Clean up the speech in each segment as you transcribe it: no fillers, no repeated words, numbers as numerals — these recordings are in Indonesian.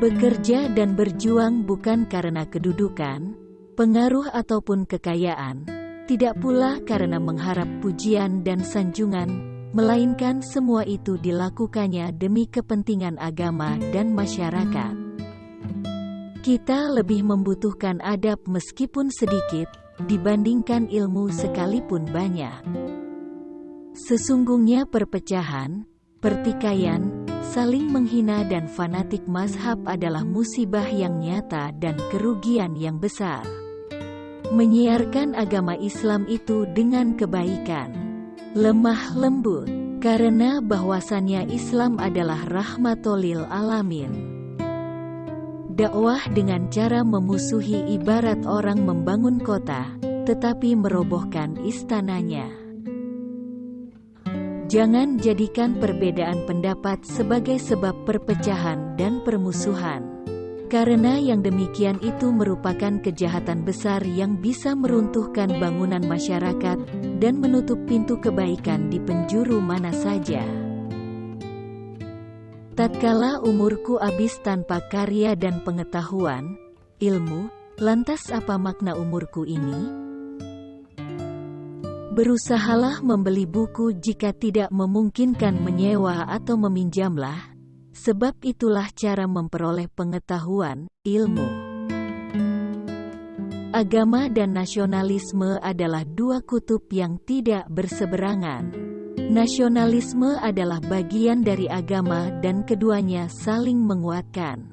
Bekerja dan berjuang bukan karena kedudukan, pengaruh ataupun kekayaan, tidak pula karena mengharap pujian dan sanjungan, melainkan semua itu dilakukannya demi kepentingan agama dan masyarakat. Kita lebih membutuhkan adab meskipun sedikit, dibandingkan ilmu sekalipun banyak. Sesungguhnya perpecahan, pertikaian, saling menghina dan fanatik mazhab adalah musibah yang nyata dan kerugian yang besar. Menyiarkan agama Islam itu dengan kebaikan, lemah lembut, karena bahwasannya Islam adalah rahmatul lil alamin. Dakwah dengan cara memusuhi ibarat orang membangun kota, tetapi merobohkan istananya. Jangan jadikan perbedaan pendapat sebagai sebab perpecahan dan permusuhan, karena yang demikian itu merupakan kejahatan besar yang bisa meruntuhkan bangunan masyarakat dan menutup pintu kebaikan di penjuru mana saja. Tatkala umurku habis tanpa karya dan pengetahuan, ilmu, lantas apa makna umurku ini? Berusahalah membeli buku jika tidak memungkinkan menyewa atau meminjamlah, sebab itulah cara memperoleh pengetahuan, ilmu. Agama dan nasionalisme adalah dua kutub yang tidak berseberangan. Nasionalisme adalah bagian dari agama dan keduanya saling menguatkan.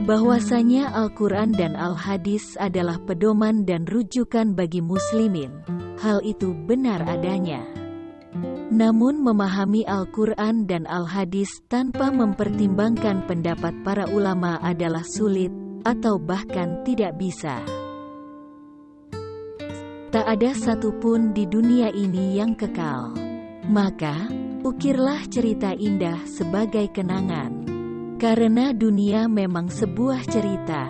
Bahwasanya Al-Quran dan Al-Hadis adalah pedoman dan rujukan bagi muslimin, hal itu benar adanya. Namun memahami Al-Quran dan Al-Hadis tanpa mempertimbangkan pendapat para ulama adalah sulit, atau bahkan tidak bisa. Tak ada satupun di dunia ini yang kekal. Maka, ukirlah cerita indah sebagai kenangan. Karena dunia memang sebuah cerita.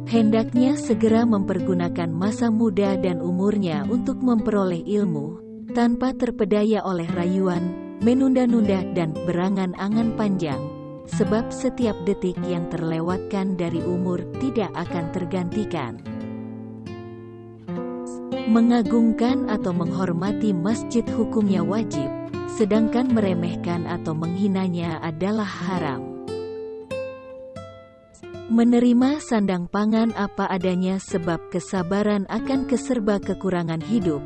Hendaknya segera mempergunakan masa muda dan umurnya untuk memperoleh ilmu, tanpa terpedaya oleh rayuan, menunda-nunda dan berangan-angan panjang, sebab setiap detik yang terlewatkan dari umur tidak akan tergantikan. Mengagungkan atau menghormati masjid hukumnya wajib, sedangkan meremehkan atau menghinanya adalah haram. Menerima sandang pangan apa adanya sebab kesabaran akan keserba kekurangan hidup,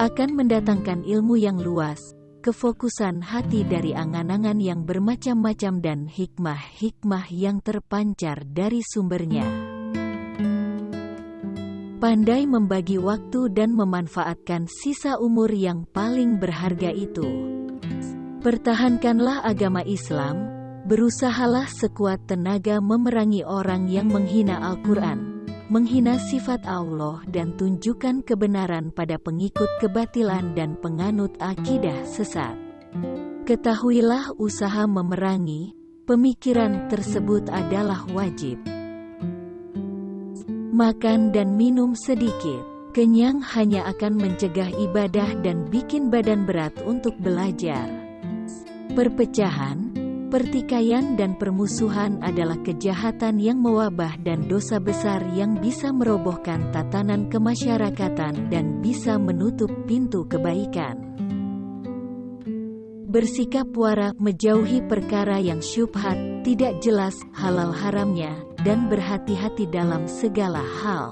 akan mendatangkan ilmu yang luas, kefokusan hati dari angan-angan yang bermacam-macam dan hikmah-hikmah yang terpancar dari sumbernya. Pandai membagi waktu dan memanfaatkan sisa umur yang paling berharga itu. Pertahankanlah agama Islam, berusahalah sekuat tenaga memerangi orang yang menghina Al-Quran, menghina sifat Allah dan tunjukkan kebenaran pada pengikut kebatilan dan penganut akidah sesat. Ketahuilah usaha memerangi pemikiran tersebut adalah wajib. Makan dan minum sedikit, kenyang hanya akan mencegah ibadah dan bikin badan berat untuk belajar. Perpecahan, pertikaian dan permusuhan adalah kejahatan yang mewabah dan dosa besar yang bisa merobohkan tatanan kemasyarakatan dan bisa menutup pintu kebaikan. Bersikap wara, menjauhi perkara yang syubhat, tidak jelas halal haramnya, dan berhati-hati dalam segala hal.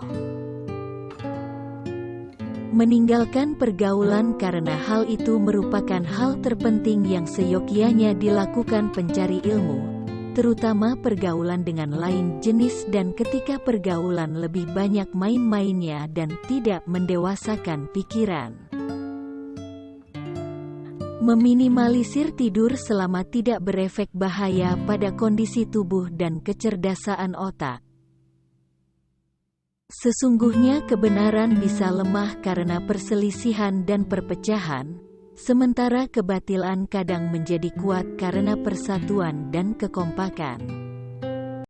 Meninggalkan pergaulan karena hal itu merupakan hal terpenting yang seyogyanya dilakukan pencari ilmu, terutama pergaulan dengan lain jenis dan ketika pergaulan lebih banyak main-mainnya dan tidak mendewasakan pikiran. Meminimalisir tidur selama tidak berefek bahaya pada kondisi tubuh dan kecerdasaan otak. Sesungguhnya kebenaran bisa lemah karena perselisihan dan perpecahan, sementara kebatilan kadang menjadi kuat karena persatuan dan kekompakan.